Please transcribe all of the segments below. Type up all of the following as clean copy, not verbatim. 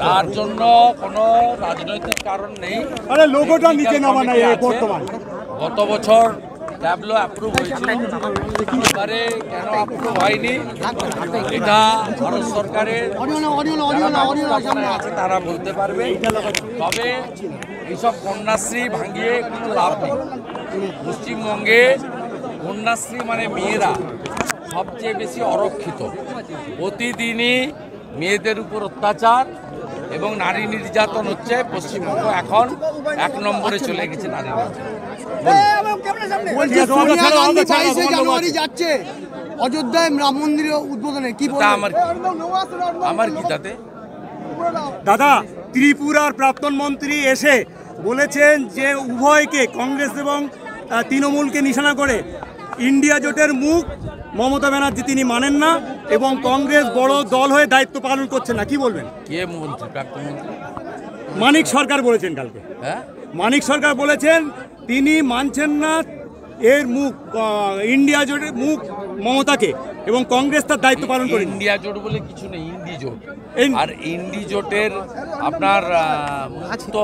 তার জন্য কোনো রাজনৈতিক কারণ নেই। গত বছর ট্যাবলো অ্যাপ্রুভ হয়েছিল, এবারে কেন অ্যাপ্রুভ হয়নি এটা ভারত সরকারের আছে তারা বলতে পারবে। তবে এইসব কন্যাশ্রী ভাঙিয়ে কোনো লাভ নেই। পশ্চিমবঙ্গে কন্যাশ্রী মানে মেয়েরা সবচেয়ে বেশি অরক্ষিত। প্রতিদিনই মেয়েদের উপর অত্যাচার এবং নারী নির্যাতন হচ্ছে। পশ্চিমবঙ্গ এখন 1 নম্বরে চলে গেছে নারী যাচ্ছে অযোধ্যায় রাম মন্দির উদ্বোধনে। কি আমার কি তাতে? দাদা, ত্রিপুরার প্রাক্তন মন্ত্রী এসে বলেছেন যে উভয়কে, কংগ্রেস এবং তৃণমূলকে নিশানা করে ইন্ডিয়া জোটের মুখ মমতা ব্যানার্জি তিনি মানেন না এবং কংগ্রেস বড় দল হয়ে দায়িত্ব পালন করছে না। কি বলবেন? কে মন্ত্রী? প্রাক্তন মন্ত্রী মানিক সরকার বলেছেন কালকে। হ্যাঁ, মানিক সরকার বলেছেন তিনি মানছেন না এর মুখ, ইন্ডিয়া জোটের মুখ মমতাকে, এবং কংগ্রেস তার দায়িত্ব পালন করে। ইন্ডিয়া জোট বলে কিছু নেই, ইন্ডি জোট। আর ইন্ডি জোটের আপনার মুক্ত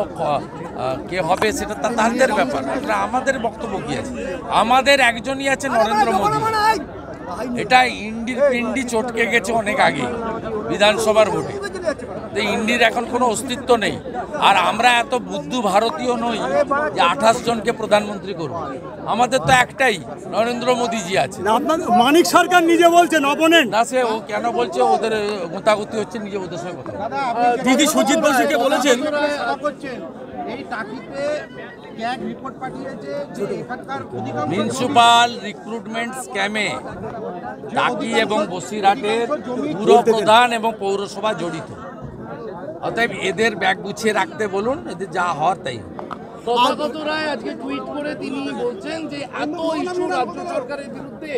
কে হবে সেটা তাদের ব্যাপার। আমাদের বক্তব্য কি আছে? আমাদের একজনই আছে, নরেন্দ্র মোদী। এটা ইন্ডির পিন্ডি চটকে গেছে অনেক আগে বিধানসভার ভোটে। ইন্ডির এখন কোনো অস্তিত্ব নেই। আর আমরা এত বুদ্ধু ভারতীয় নই যে 28 জনকে প্রধানমন্ত্রী করব। আমাদের তো একটাই নরেন্দ্র মোদীজি আছে। মানিক সরকার নিজে বলছেন অপোনেন্ট না, সে ও কেন বলছে? ওদের গোতাগুতি হচ্ছে, নিজে ওদের সঙ্গে কথা। দিদি সুজিত বসুকে বলেছেন মিউনিসিপাল রিক্রুটমেন্ট স্ক্যামে টাকি এবং বসিরহাটের পুর প্রধান এবং পৌরসভা জড়িত। অতএব এদের ব্যাগ গুছিয়ে রাখতে বলুন, এদের যা হওয়ার তাই। তথাগত রায় আজকে টুইট করে তিনি বলছেন যে এত ইস্যু রাজ্য সরকারের বিরুদ্ধে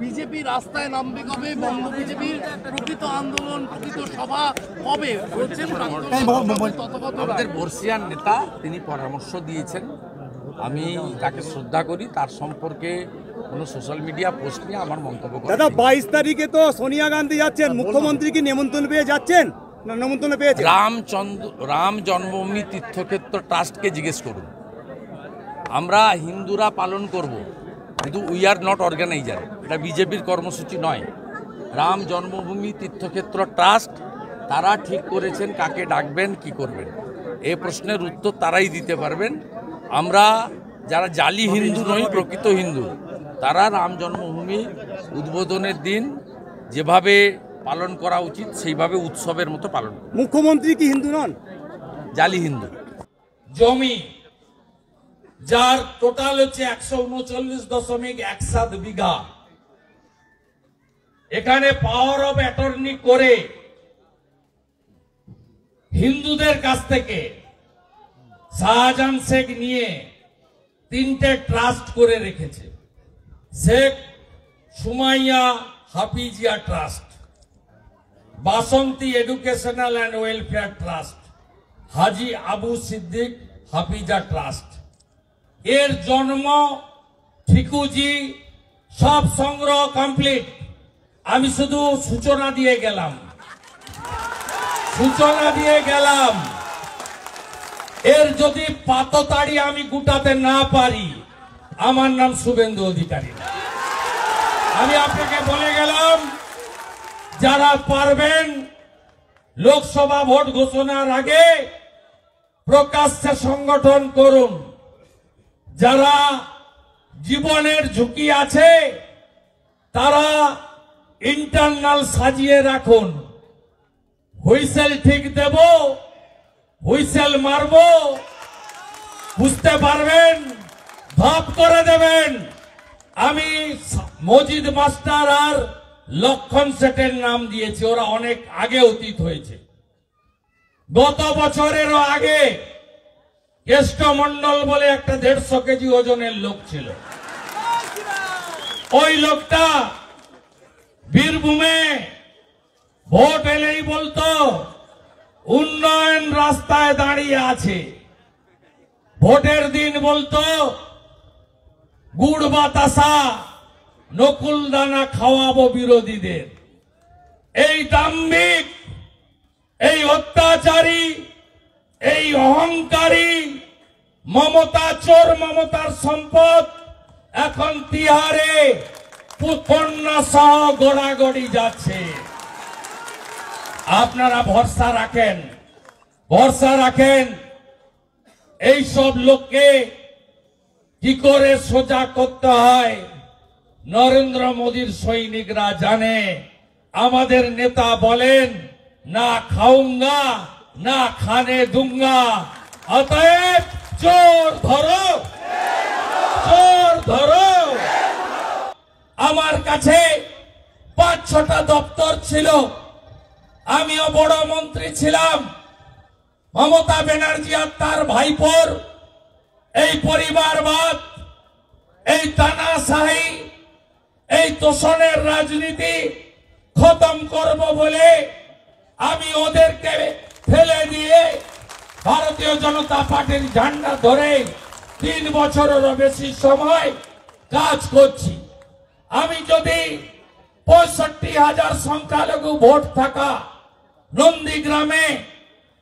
বিজেপি রাস্তায় নামবে কবে, বঙ্গ বিজেপির প্রকৃত আন্দোলন, প্রকৃত সভা কবে বলছেন আমাদের বর্ষিয়ান নেতা, তিনি পরামর্শ দিয়েছেন। আমি তাকে শ্রদ্ধা করি। তার সম্পর্কে কোনো সোশ্যাল মিডিয়া পোস্ট নিয়ে আমার মন্তব্য করি। দাদা, 22 তারিখে তো সোনিয়া গান্ধী যাচ্ছেন, মুখ্যমন্ত্রী কি নেমন্তন্ন পেয়ে যাচ্ছেন? না, নেমন্তন্ন পেয়েছেন? রাম জন্মভূমি তীর্থক্ষেত্র ট্রাস্টকে জিজ্ঞেস করুন। আমরা হিন্দুরা পালন করব, কিন্তু উই আর নট অর্গানাইজার। এটা বিজেপির কর্মসূচি নয়। রাম জন্মভূমি তীর্থক্ষেত্র ট্রাস্ট তারা ঠিক করেছেন কাকে ডাকবেন, কি করবেন। এই প্রশ্নের উত্তর তারাই দিতে পারবেন। আমরা যারা জালি হিন্দু নই, প্রকৃত হিন্দু, তারা রাম জন্মভূমি উদ্বোধনের দিন যেভাবে পালন করা উচিত সেইভাবে উৎসবের মতো পালন। মুখ্যমন্ত্রী কি হিন্দু নন? জালি হিন্দু। জমি যার টোটাল হচ্ছে 139.17 বিঘা, এখানে পাওয়ার অফ অ্যাটর্নি করে হিন্দুদের কাছ থেকে শাহজাহান শেখ নিয়ে 3টে ট্রাস্ট করে রেখেছে। Sheikh Sumaiya Hafizia trust, Basanti educational and welfare trust, Haji Abu Siddique Hafiza trust. এর জন্ম, ঠিকুজি সব সংগ্রহ কমপ্লিট। আমি শুধু সূচনা দিয়ে গেলাম। এর যদি পাততাড়ি আমি গুটাতে না পারি, আমার নাম শুভেন্দু অধিকারী। আমি আপনাকে বলে গেলাম, যারা পারবেন লোকসভা ভোট ঘোষণার আগে প্রকাশ্যে সংগঠন করুন। যারা জীবনের ঝুঁকি আছে তারা ইন্টারনাল সাজিয়ে রাখুন। হুইসেল ঠিক দেব, হুইসেল মারব, বুঝতে পারবেন, ধপ করে দেবেন। আমি মজিদ মাস্টার আর লক্ষণ সেটের নাম দিয়েছি, ওরা অনেক আগে অতীত হয়েছে। গত বছরেরও আগে কেষ্ট মন্ডল বলে একটা 150 কেজি ওজনের লোক ছিল। ওই লোকটা বীরভূমে ভোট এলেই বলতো উন্নয়ন রাস্তায় দাঁড়িয়ে আছে। ভোটের দিন বলতো গুড় বাতাসা নকুল দানা খাওয়াবো বিরোধীদের। এই দাম্ভিক, এই অত্যাচারী, এই অহংকারী মমতা চোর, মমতার সম্পদ এখন তিহারে কন্যা সহ গোড়াগড়ি যাচ্ছে। আপনারা ভরসা রাখেন, ভরসা রাখেন। এই সব লোককে কি করে সোজা করতে হয় নরেন্দ্র মোদীর সৈনিকরা জানে। আমাদের নেতা বলেন, না খাউঙ্গা না খানে দুঙ্গা, অতএব চোর ধরো, চোর ধরো। আমার কাছে 5-6টা দপ্তর ছিল, আমিও বড় মন্ত্রী ছিলাম। মমতা ব্যানার্জি আর তার ভাইপোর এই পরিবারবাদ, এই তানাশাহি, এই তোষণের রাজনীতি খতম করব বলে আমি ওদেরকে ফেলে দিয়ে ভারতীয় জনতা পার্টির ঝান্ডা ধরে 3 বছরেরও বেশি সময় কাজ করছি। আমি যদি 65,000 সংখ্যালঘু ভোট থাকা নন্দীগ্রামে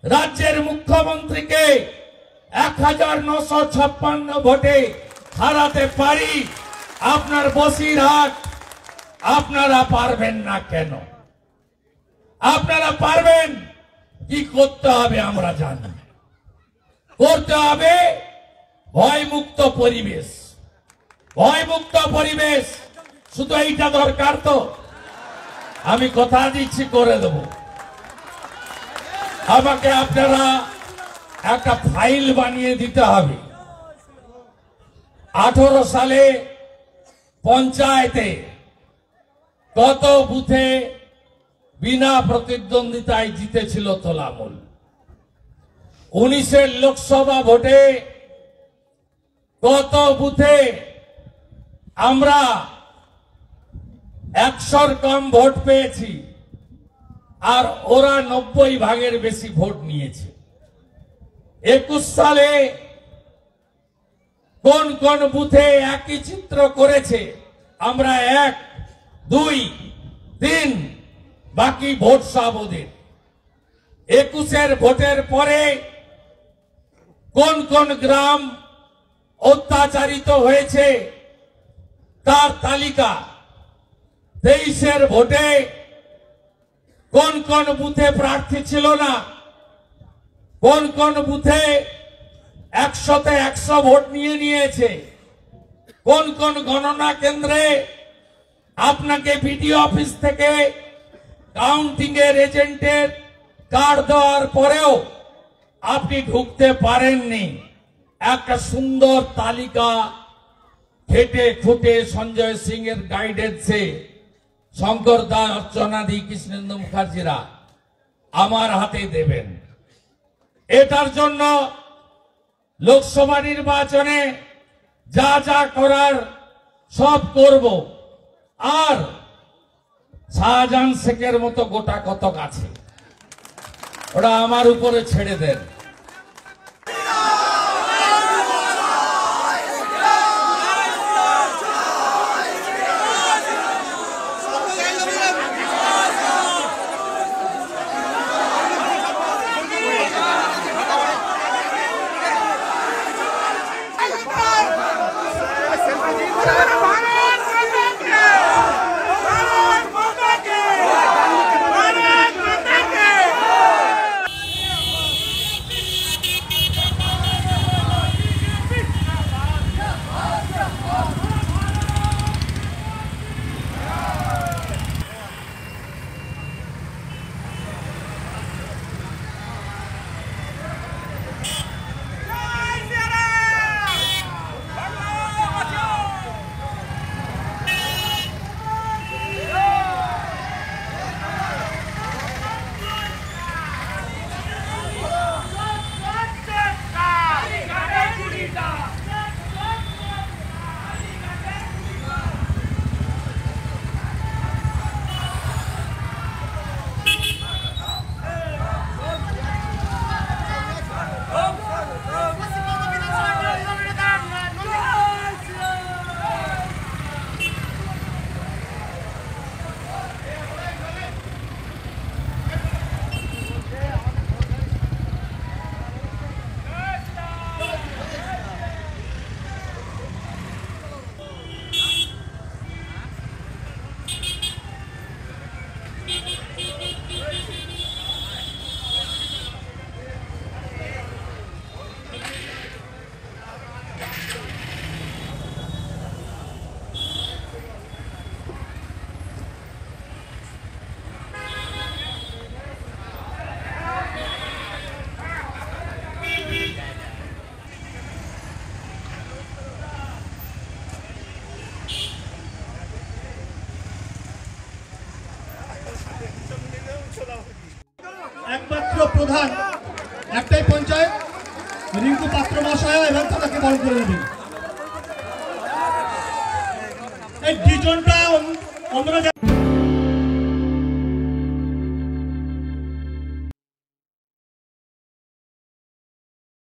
রাজ্যের মুখ্যমন্ত্রীকে 1956 ভোটে হারাতে পারি, আপনার বসিরহাট আপনারা পারবেন না কেন? আপনারা পারবেন। কি করতে হবে আমরা জানি। করতে হবে ভয়মুক্ত পরিবেশ, ভয়মুক্ত পরিবেশ। শুধু এইটা দরকার তো? আমি কথা দিচ্ছি করে দেব। আমাকে আপনারা একটা ফাইল বানিয়ে দিতে হবে। 18 সালে পঞ্চায়েতে কত বুথে বিনা প্রতিদ্বন্দ্বিতায় জিতেছিল তোলামূল। 19-এর লোকসভা ভোটে কত বুথে আমরা 100-র কম ভোট পেয়েছি, আর ওরা 90 ভাগের বেশি ভোট নিয়েছে। 21 সালে কোন কোন বুথে একই চিত্র করেছে, আমরা 1, 2, 3, বাকি ভোট সব ওদের। 21-এর ভোটের পরে কোন কোন গ্রাম অত্যাচারিত হয়েছে তার তালিকা। 23-এর ভোটে কোন কোন বুথে প্রার্থী ছিল না, কোন কোন বুথে 100-তে 100 ভোট নিয়েছে, কোন কোন গণনা কেন্দ্রে আপনাকে বিডিও অফিস থেকে কাউন্টিং এর এজেন্টের কার্ড দেওয়ার পরেও আপনি ঢুকতে পারেননি। একটা সুন্দর তালিকা খেটে খুঁটে সঞ্জয় সিং এর গাইডেন্সে শঙ্কর দাস, অর্চনাদি, কৃষ্ণেন্দু মুখার্জিরা আমার হাতে দেবেন। এটার জন্য লোকসভা নির্বাচনে যা যা করার সব করব। আর শাহজাহান শেখের মতো গোটা কতক আছে, ওরা আমার উপরে ছেড়ে দেন। প্রধান একটাই পঞ্চায়েত রিঙ্কু পাত্র মহাশয় এবং তাদেরকে বরণ করে দেবেন। এই দুজনটা অন্যরা